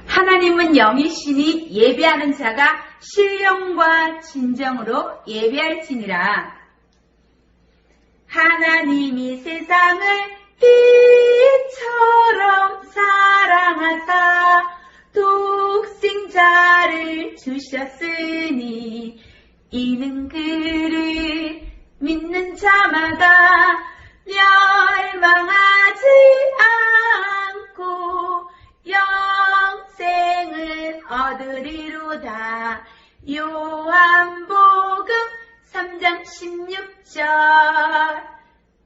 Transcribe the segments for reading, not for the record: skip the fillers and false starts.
하나님은 영이시니 예배하는 자가 신령과 진정으로 예배할지니라. 하나님이 세상을 빛처럼 사랑하사 독생자를 주셨으니 이는 그를 믿는 자마다 멸망하지 않고 영생을 얻으리로다. 요한복음 3장 16절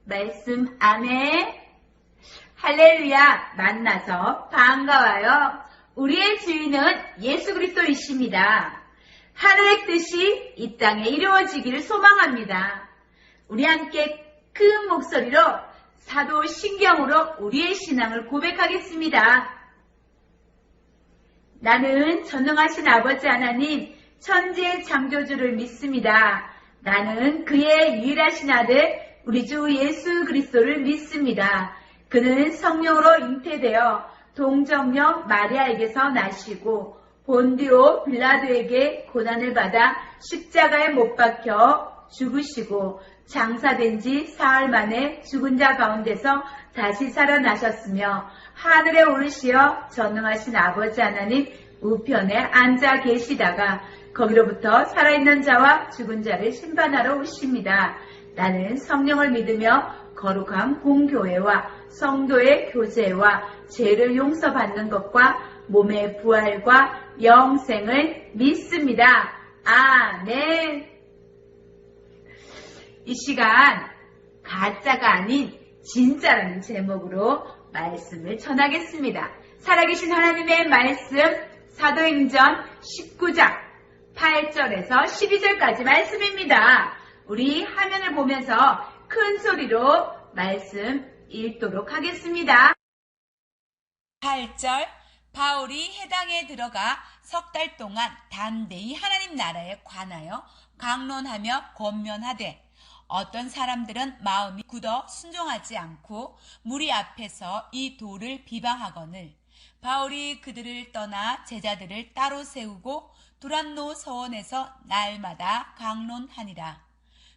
말씀. 아멘. 할렐루야. 만나서 반가워요. 우리의 주인은 예수 그리스도이십니다. 하늘의 뜻이 이 땅에 이루어지기를 소망합니다. 우리 함께 큰 목소리로 사도 신경으로 우리의 신앙을 고백하겠습니다. 나는 전능하신 아버지 하나님 천지의 창조주를 믿습니다. 나는 그의 유일하신 아들 우리 주 예수 그리스도를 믿습니다. 그는 성령으로 잉태되어 동정녀 마리아에게서 나시고 본디오 빌라도에게 고난을 받아 십자가에 못 박혀 죽으시고 장사된 지 사흘 만에 죽은 자 가운데서 다시 살아나셨으며 하늘에 오르시어 전능하신 아버지 하나님 우편에 앉아 계시다가 거기로부터 살아있는 자와 죽은 자를 심판하러 오십니다. 나는 성령을 믿으며 거룩한 공교회와 성도의 교제와 죄를 용서받는 것과 몸의 부활과 영생을 믿습니다. 아멘. 이 시간 가짜가 아닌 진짜라는 제목으로 말씀을 전하겠습니다. 살아계신 하나님의 말씀 사도행전 19장 8절에서 12절까지 말씀입니다. 우리 화면을 보면서 큰 소리로 말씀 읽도록 하겠습니다. 8절. 바울이 해당에 들어가 석 달 동안 담대히 하나님 나라에 관하여 강론하며 권면하되 어떤 사람들은 마음이 굳어 순종하지 않고 무리 앞에서 이 도를 비방하거늘 바울이 그들을 떠나 제자들을 따로 세우고 두란노 서원에서 날마다 강론하니라.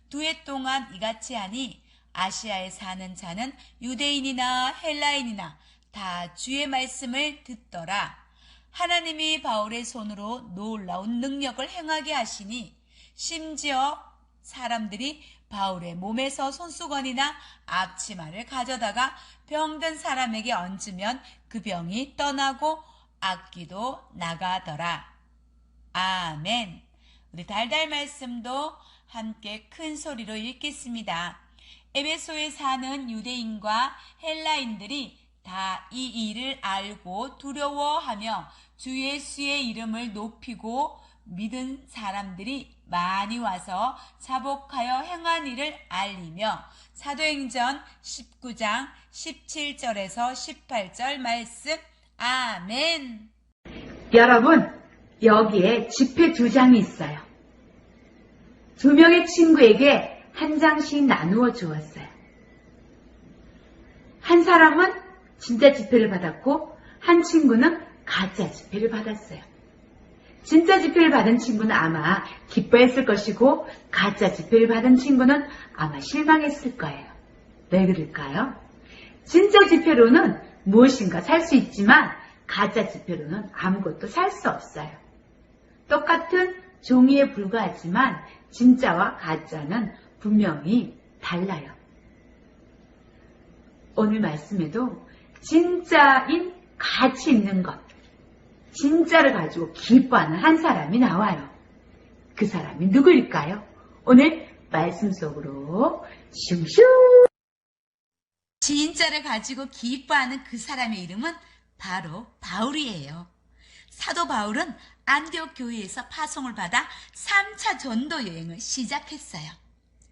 2해 동안 이같이 하니 아시아에 사는 자는 유대인이나 헬라인이나 다 주의 말씀을 듣더라. 하나님이 바울의 손으로 놀라운 능력을 행하게 하시니 심지어 사람들이 바울의 몸에서 손수건이나 앞치마를 가져다가 병든 사람에게 얹으면 그 병이 떠나고 악기도 나가더라. 아멘. 우리 달달 말씀도 함께 큰 소리로 읽겠습니다. 에베소에 사는 유대인과 헬라인들이 다 이 일을 알고 두려워하며 주 예수의 이름을 높이고 믿은 사람들이 많이 와서 자복하여 행한 일을 알리며 사도행전 19장 17절에서 18절 말씀. 아멘. 여러분, 여기에 지폐 2장이 있어요. 2명의 친구에게 한 장씩 나누어 주었어요. 한 사람은 진짜 지폐를 받았고 한 친구는 가짜 지폐를 받았어요. 진짜 지폐를 받은 친구는 아마 기뻐했을 것이고 가짜 지폐를 받은 친구는 아마 실망했을 거예요. 왜 그럴까요? 진짜 지폐로는 무엇인가 살 수 있지만 가짜 지폐로는 아무것도 살 수 없어요. 똑같은 종이에 불과하지만 진짜와 가짜는 분명히 달라요. 오늘 말씀에도 진짜인 가치 있는 것, 진짜를 가지고 기뻐하는 한 사람이 나와요. 그 사람이 누구일까요? 오늘 말씀 속으로 슝슝. 진짜를 가지고 기뻐하는 그 사람의 이름은 바로 바울이에요. 사도 바울은 안디옥 교회에서 파송을 받아 3차 전도 여행을 시작했어요.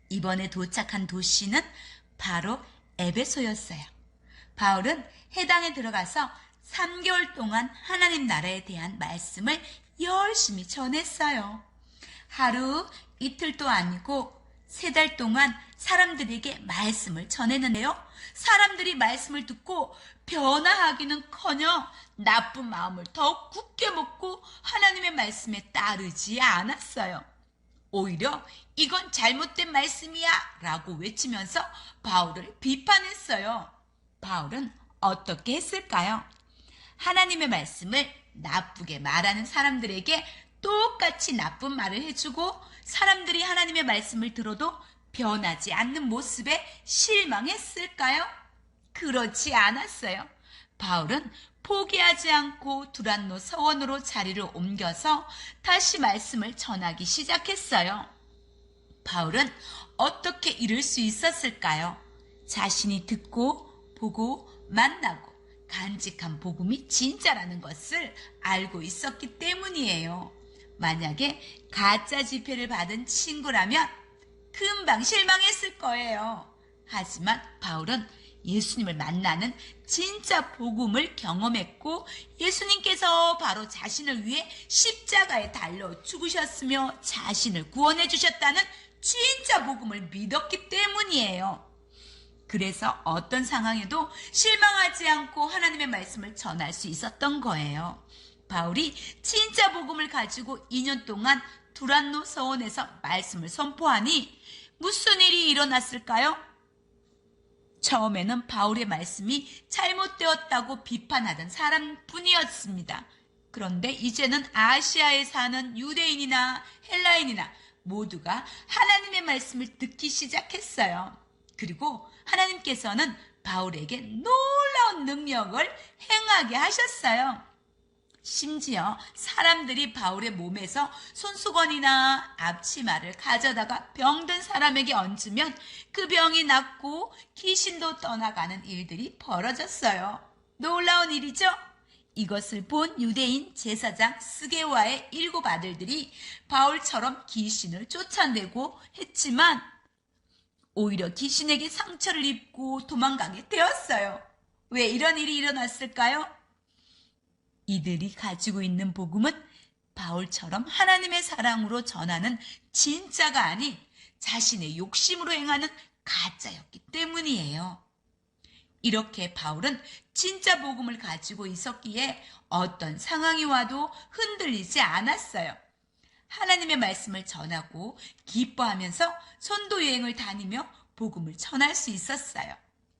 이번에 도착한 도시는 바로 에베소였어요. 바울은 해당에 들어가서 3개월 동안 하나님 나라에 대한 말씀을 열심히 전했어요. 하루 이틀도 아니고 3달 동안 사람들에게 말씀을 전했는데요. 사람들이 말씀을 듣고 변화하기는커녕 나쁜 마음을 더 굳게 먹고 하나님의 말씀에 따르지 않았어요. 오히려 이건 잘못된 말씀이야 라고 외치면서 바울을 비판했어요. 바울은 어떻게 했을까요? 하나님의 말씀을 나쁘게 말하는 사람들에게 똑같이 나쁜 말을 해주고 사람들이 하나님의 말씀을 들어도 변하지 않는 모습에 실망했을까요? 그렇지 않았어요. 바울은 포기하지 않고 두란노 서원으로 자리를 옮겨서 다시 말씀을 전하기 시작했어요. 바울은 어떻게 이룰 수 있었을까요? 자신이 듣고 보고 만나고 간직한 복음이 진짜라는 것을 알고 있었기 때문이에요. 만약에 가짜 지폐를 받은 친구라면 금방 실망했을 거예요. 하지만 바울은 예수님을 만나는 진짜 복음을 경험했고 예수님께서 바로 자신을 위해 십자가에 달려 죽으셨으며 자신을 구원해 주셨다는 진짜 복음을 믿었기 때문이에요. 그래서 어떤 상황에도 실망하지 않고 하나님의 말씀을 전할 수 있었던 거예요. 바울이 진짜 복음을 가지고 2년 동안 두란노 서원에서 말씀을 선포하니 무슨 일이 일어났을까요? 처음에는 바울의 말씀이 잘못되었다고 비판하던 사람뿐이었습니다. 그런데 이제는 아시아에 사는 유대인이나 헬라인이나 모두가 하나님의 말씀을 듣기 시작했어요. 그리고 하나님께서는 바울에게 놀라운 능력을 행하게 하셨어요. 심지어 사람들이 바울의 몸에서 손수건이나 앞치마를 가져다가 병든 사람에게 얹으면 그 병이 낫고 귀신도 떠나가는 일들이 벌어졌어요. 놀라운 일이죠? 이것을 본 유대인 제사장 스게와의 7 아들들이 바울처럼 귀신을 쫓아내고 했지만 오히려 귀신에게 상처를 입고 도망가게 되었어요. 왜 이런 일이 일어났을까요? 이들이 가지고 있는 복음은 바울처럼 하나님의 사랑으로 전하는 진짜가 아닌 자신의 욕심으로 행하는 가짜였기 때문이에요. 이렇게 바울은 진짜 복음을 가지고 있었기에 어떤 상황이 와도 흔들리지 않았어요. 하나님의 말씀을 전하고 기뻐하면서 선도 여행을 다니며 복음을 전할 수 있었어요.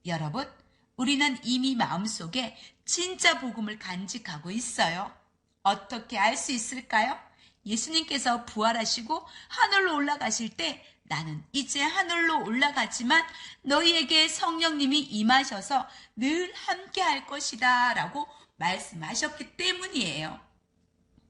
여러분, 우리는 이미 마음속에 진짜 복음을 간직하고 있어요. 어떻게 알 수 있을까요? 예수님께서 부활하시고 하늘로 올라가실 때 나는 이제 하늘로 올라가지만 너희에게 성령님이 임하셔서 늘 함께 할 것이다 라고 말씀하셨기 때문이에요.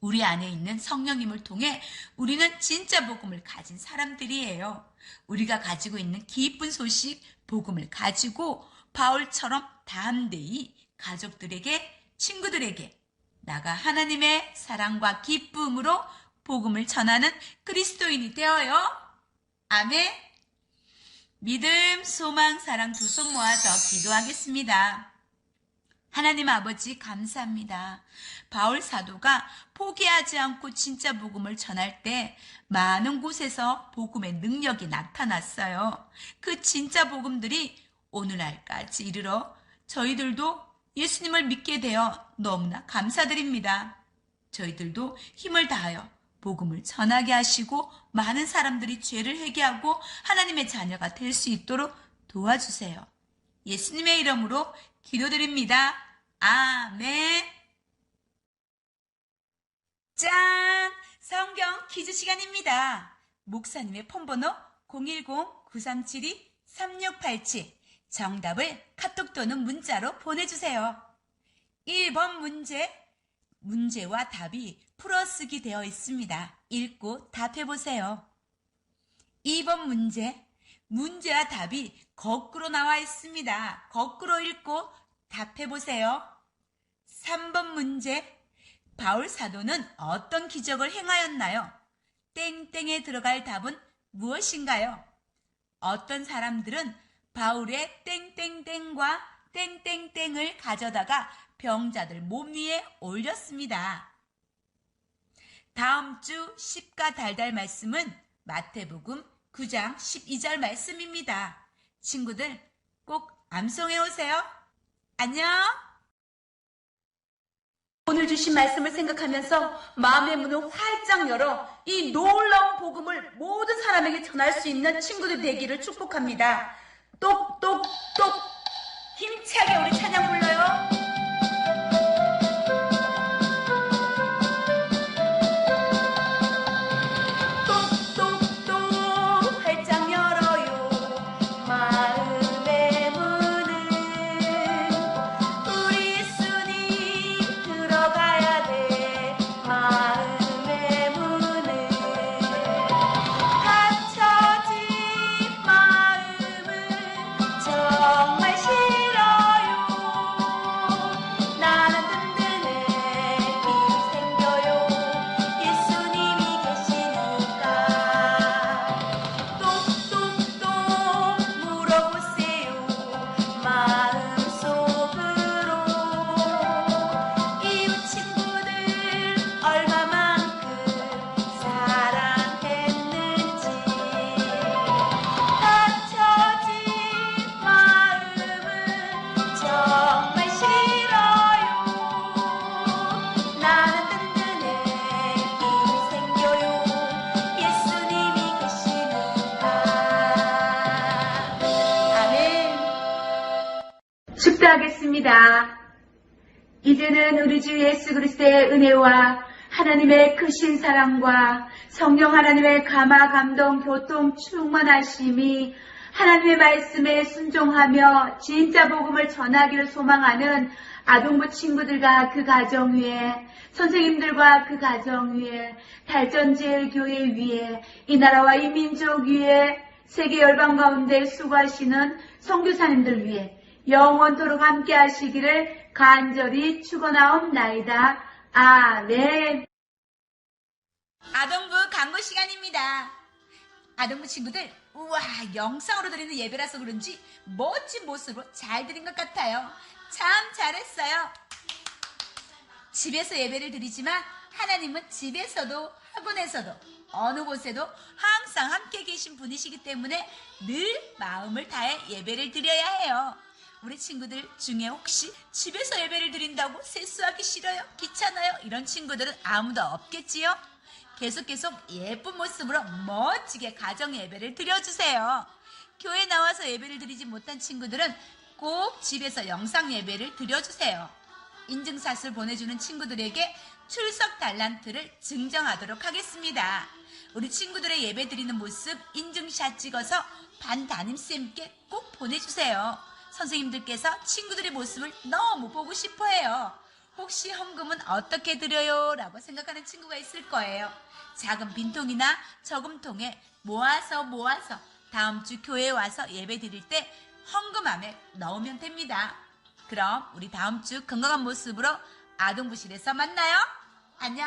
우리 안에 있는 성령님을 통해 우리는 진짜 복음을 가진 사람들이에요. 우리가 가지고 있는 기쁜 소식, 복음을 가지고 바울처럼 담대히 가족들에게, 친구들에게 나가 하나님의 사랑과 기쁨으로 복음을 전하는 그리스도인이 되어요. 아멘. 믿음, 소망, 사랑 두 손 모아서 기도하겠습니다. 하나님 아버지 감사합니다. 바울 사도가 포기하지 않고 진짜 복음을 전할 때 많은 곳에서 복음의 능력이 나타났어요. 그 진짜 복음들이 오늘날까지 이르러 저희들도 예수님을 믿게 되어 너무나 감사드립니다. 저희들도 힘을 다하여 복음을 전하게 하시고 많은 사람들이 죄를 회개하고 하나님의 자녀가 될 수 있도록 도와주세요. 예수님의 이름으로 기도드립니다. 아멘. 짠! 성경 퀴즈 시간입니다. 목사님의 폰번호 010-9372-3687 정답을 카톡 또는 문자로 보내주세요. 1번 문제와 답이 풀어쓰기 되어 있습니다. 읽고 답해보세요. 2번 문제와 답이 거꾸로 나와 있습니다. 거꾸로 읽고 답해보세요. 3번 문제, 바울 사도는 어떤 기적을 행하였나요? 땡땡에 들어갈 답은 무엇인가요? 어떤 사람들은 바울의 땡땡땡과 땡땡땡을 가져다가 병자들 몸 위에 올렸습니다. 다음 주 십가 달달 말씀은 마태복음 9장 12절 말씀입니다. 친구들 꼭 암송해 오세요. 안녕. 오늘 주신 말씀을 생각하면서 마음의 문을 활짝 열어 이 놀라운 복음을 모든 사람에게 전할 수 있는 친구들 되기를 축복합니다. 똑똑똑 힘차게 우리 찬양 불러요. 똑똑똑 활짝 열어요. 마음의 문을 우리 예수님 들어가야 돼. 마음의 문을 닫혀진 마음은 정말 싫어요. 나는 든든해 힘이 생겨요. 예수님이 계시니까. 똑똑똑 물어보세요. 마음속으로 이웃 친구들 얼마만큼 사랑했는지. 닫혀진 마음은 정말 싫어요. 나는 든든해 힘이 생겨요. 예수님이 계시니까. 아멘. 축도하겠습니다. 이제는 우리 주 예수 그리스도의 은혜와 하나님의 크신 사랑과 성령 하나님의 감화 감동 교통 충만하심이 하나님의 말씀에 순종하며 진짜 복음을 전하기를 소망하는 아동부 친구들과 그 가정 위에, 선생님들과 그 가정 위에, 달전제일교회 위에, 이 나라와 이 민족 위에, 세계 열방 가운데 수고하시는 선교사님들 위해 영원토록 함께 하시기를 간절히 축원하옵나이다. 아멘. 아동부 광고 시간입니다. 아동부 친구들, 우와, 영상으로 드리는 예배라서 그런지 멋진 모습으로 잘 드린 것 같아요. 참 잘했어요. 집에서 예배를 드리지만 하나님은 집에서도 학원에서도 어느 곳에도 항상 함께 계신 분이시기 때문에 늘 마음을 다해 예배를 드려야 해요. 우리 친구들 중에 혹시 집에서 예배를 드린다고 세수하기 싫어요? 귀찮아요? 이런 친구들은 아무도 없겠지요? 계속 예쁜 모습으로 멋지게 가정 예배를 드려주세요. 교회 나와서 예배를 드리지 못한 친구들은 꼭 집에서 영상 예배를 드려주세요. 인증샷을 보내주는 친구들에게 출석 달란트를 증정하도록 하겠습니다. 우리 친구들의 예배 드리는 모습 인증샷 찍어서 반 담임쌤께 꼭 보내주세요. 선생님들께서 친구들의 모습을 너무 보고 싶어해요. 혹시 헌금은 어떻게 드려요? 라고 생각하는 친구가 있을 거예요. 작은 빈통이나 저금통에 모아서 다음 주 교회에 와서 예배 드릴 때 헌금함에 넣으면 됩니다. 그럼 우리 다음 주 건강한 모습으로 아동부실에서 만나요. 안녕.